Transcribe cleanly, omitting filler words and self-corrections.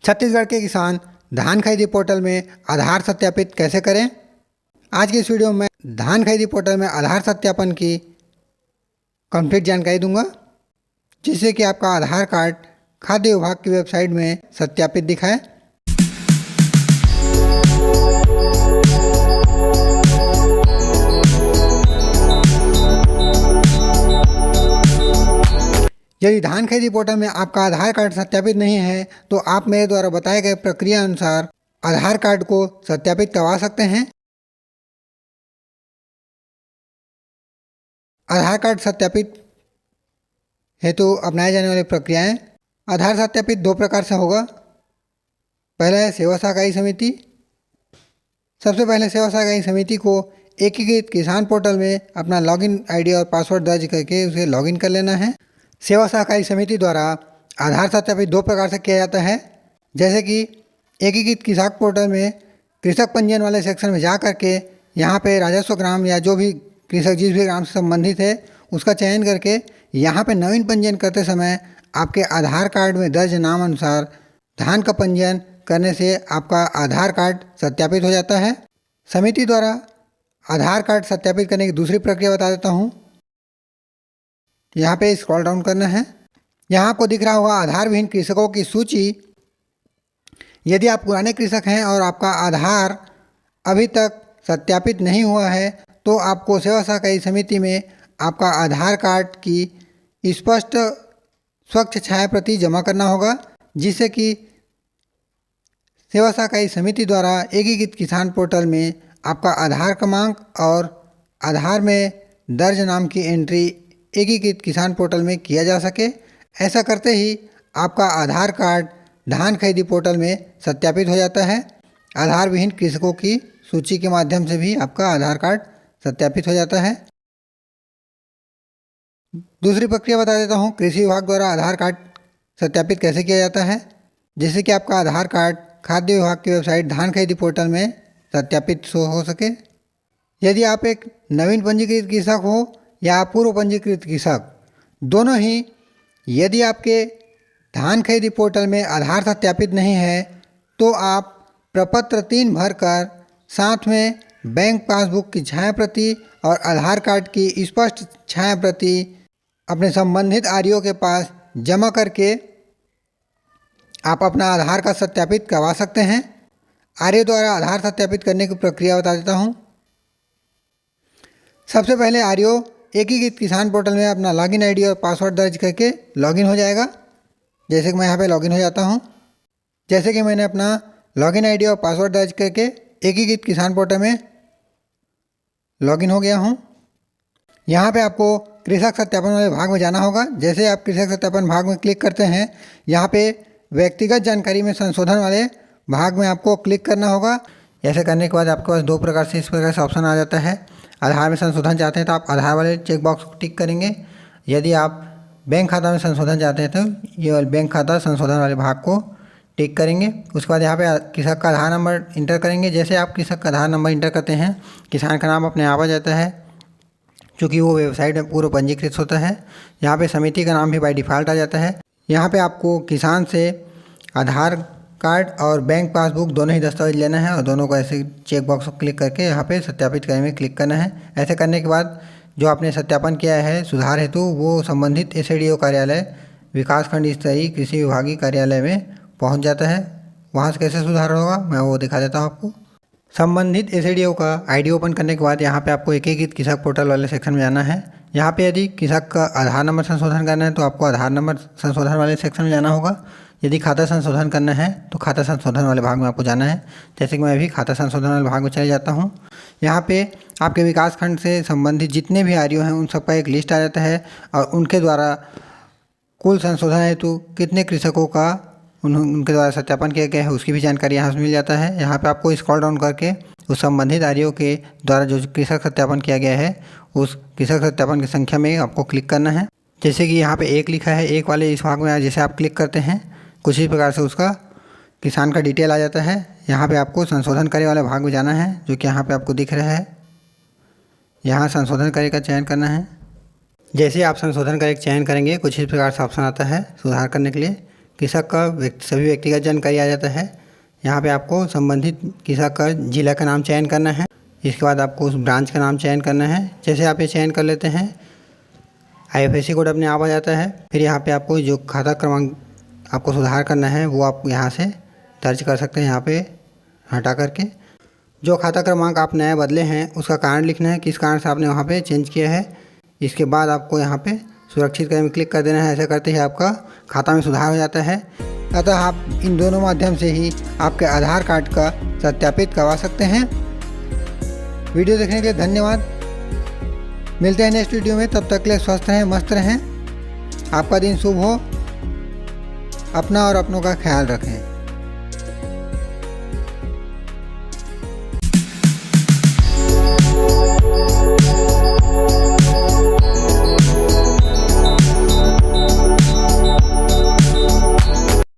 छत्तीसगढ़ के किसान धान खरीदी पोर्टल में आधार सत्यापित कैसे करें। आज की इस वीडियो में धान खरीदी पोर्टल में आधार सत्यापन की कंप्लीट जानकारी दूंगा, जिससे कि आपका आधार कार्ड खाद्य विभाग की वेबसाइट में सत्यापित दिखाए। यदि धान खरीदी पोर्टल में आपका आधार कार्ड सत्यापित नहीं है तो आप मेरे द्वारा बताए गए प्रक्रिया अनुसार आधार कार्ड को सत्यापित करवा सकते हैं। आधार कार्ड सत्यापित हेतु अपनाए जाने वाली प्रक्रियाएं। आधार सत्यापित दो प्रकार से होगा। पहला है सेवा सहकारी समिति। सबसे पहले सेवा सहकारी समिति को एकीकृत किसान पोर्टल में अपना लॉगिन आईडी और पासवर्ड दर्ज करके उसे लॉगिन कर लेना है। सेवा सहकारी समिति द्वारा आधार सत्यापित दो प्रकार से किया जाता है, जैसे कि एकीकृत किसान पोर्टल में कृषक पंजीयन वाले सेक्शन में जा करके यहाँ पे राजस्व ग्राम या जो भी कृषक जिस भी ग्राम से संबंधित है उसका चयन करके यहाँ पे नवीन पंजीयन करते समय आपके आधार कार्ड में दर्ज नाम अनुसार धान का पंजीयन करने से आपका आधार कार्ड सत्यापित हो जाता है। समिति द्वारा आधार कार्ड सत्यापित करने की दूसरी प्रक्रिया बता देता हूँ। यहाँ पे स्क्रॉल डाउन करना है। यहाँ आपको दिख रहा होगा आधार विहीन कृषकों की सूची। यदि आप पुराने कृषक हैं और आपका आधार अभी तक सत्यापित नहीं हुआ है तो आपको सेवा सहकारी समिति में आपका आधार कार्ड की स्पष्ट स्वच्छ छाया प्रति जमा करना होगा, जिससे कि सेवा सहकारी समिति द्वारा एकीकृत किसान पोर्टल में आपका आधार क्रमांक और आधार में दर्ज नाम की एंट्री एकीकृत किसान पोर्टल में किया जा सके। ऐसा करते ही आपका आधार कार्ड धान खरीदी पोर्टल में सत्यापित हो जाता है। आधार विहीन कृषकों की सूची के माध्यम से भी आपका आधार कार्ड सत्यापित हो जाता है। दूसरी प्रक्रिया बता देता हूँ, कृषि विभाग द्वारा आधार कार्ड सत्यापित कैसे किया जाता है, जिससे कि आपका आधार कार्ड खाद्य विभाग की वेबसाइट धान खरीदी पोर्टल में सत्यापित हो सके। यदि आप एक नवीन पंजीकृत कृषक हो या पूर्व पंजीकृत कृषक, दोनों ही यदि आपके धान खरीदी पोर्टल में आधार सत्यापित नहीं है तो आप प्रपत्र 3 भरकर साथ में बैंक पासबुक की छाया प्रति और आधार कार्ड की स्पष्ट छाया प्रति अपने संबंधित आरईओ के पास जमा करके आप अपना आधार कार्ड सत्यापित करवा सकते हैं। आरईओ द्वारा आधार सत्यापित करने की प्रक्रिया बता देता हूँ। सबसे पहले आरईओ एकीकृत किसान पोर्टल में अपना लॉगिन आईडी और पासवर्ड दर्ज करके लॉगिन हो जाएगा। जैसे कि मैं यहाँ पे लॉगिन हो जाता हूँ। जैसे कि मैंने अपना लॉगिन आईडी और पासवर्ड दर्ज करके एकीकृत किसान पोर्टल में लॉगिन हो गया हूँ। यहाँ पे आपको कृषक सत्यापन वाले भाग में जाना होगा। जैसे आप कृषक सत्यापन भाग में क्लिक करते हैं, यहाँ पे व्यक्तिगत जानकारी में संशोधन वाले भाग में आपको क्लिक करना होगा। ऐसे करने के बाद आपके पास दो प्रकार से इस प्रकार से ऑप्शन आ जाता है। आधार में संशोधन चाहते हैं तो आप आधार वाले चेक बॉक्स को टिक करेंगे। यदि आप बैंक खाता में संशोधन चाहते हैं तो ये बैंक खाता संशोधन वाले भाग को टिक करेंगे। उसके बाद यहाँ पे कृषक का आधार नंबर इंटर करेंगे। जैसे आप कृषक का आधार नंबर इंटर करते हैं, किसान का नाम अपने आप आ जाता है, क्योंकि वो वेबसाइट में पूर्व पंजीकृत होता है। यहाँ पे समिति का नाम भी बाय डिफ़ॉल्ट आ जाता है। यहाँ पे आपको किसान से आधार कार्ड और बैंक पासबुक दोनों ही दस्तावेज लेना है और दोनों को ऐसे चेक बॉक्स को क्लिक करके यहाँ पे सत्यापित करने में क्लिक करना है। ऐसे करने के बाद जो आपने सत्यापन किया है सुधार हेतु, वो संबंधित एसडीओ कार्यालय विकासखंड स्तरीय कृषि विभागीय कार्यालय में पहुँच जाता है। वहाँ से कैसे सुधार होगा मैं वो दिखा देता हूँ आपको। संबंधित एसडीओ का आईडी ओपन करने के बाद यहाँ पे आपको एकीकृत किसान पोर्टल वाले सेक्शन में जाना है। यहाँ पे यदि कृषक का आधार नंबर संशोधन करना है तो आपको आधार नंबर संशोधन वाले सेक्शन में जाना होगा। यदि खाता संशोधन करना है तो खाता संशोधन वाले भाग में आपको जाना है। जैसे कि मैं अभी खाता संशोधन वाले भाग में चले जाता हूँ। यहाँ पे आपके विकास खंड से संबंधित जितने भी आरईओ हैं उन सबका एक लिस्ट आ जाता है और उनके द्वारा कुल संशोधन हेतु कितने कृषकों का उनके द्वारा सत्यापन किया गया है उसकी भी जानकारी यहाँ से मिल जाता है। यहाँ पे आपको स्क्रॉल डाउन करके उस संबंधित आरईओ के द्वारा जो कृषक सत्यापन किया गया है उस कृषक सत्यापन की संख्या में आपको क्लिक करना है। जैसे कि यहाँ पे 1 लिखा है, 1 वाले इस भाग में जैसे आप क्लिक करते हैं कुछ इस प्रकार से उसका किसान का डिटेल आ जाता है। यहाँ पे आपको संशोधन करे वाले भाग में जाना है, जो कि यहाँ पे आपको दिख रहा है। यहाँ संशोधन करे का चयन करना है। जैसे आप संशोधन करे का चयन करेंगे कुछ इस प्रकार से ऑप्शन आता है सुधार करने के लिए। कृषक का सभी व्यक्तिगत जानकारी आ जाता है। यहाँ पे आपको संबंधित कृषक का जिला का नाम चयन करना है। इसके बाद आपको उस ब्रांच का नाम चयन करना है। जैसे आप ये चयन कर लेते हैं, IFSC कोड अपने आप आ जाता है। फिर यहाँ पे आपको जो खाता क्रमांक आपको सुधार करना है वो आप यहाँ से दर्ज कर सकते हैं। यहाँ पे हटा करके जो खाता क्रमांक आप नया बदले हैं उसका कारण लिखना है, किस कारण से आपने वहाँ पे चेंज किया है। इसके बाद आपको यहाँ पे सुरक्षित करने में क्लिक कर देना है। ऐसा करते ही आपका खाता में सुधार हो जाता है। अतः आप इन दोनों माध्यम से ही आपके आधार कार्ड का सत्यापित करवा सकते हैं। वीडियो देखने के लिए धन्यवाद। मिलते हैं नेक्स्ट वीडियो में, तब तक के लिए स्वस्थ रहें, मस्त रहें। आपका दिन शुभ हो। अपना और अपनों का ख्याल रखें।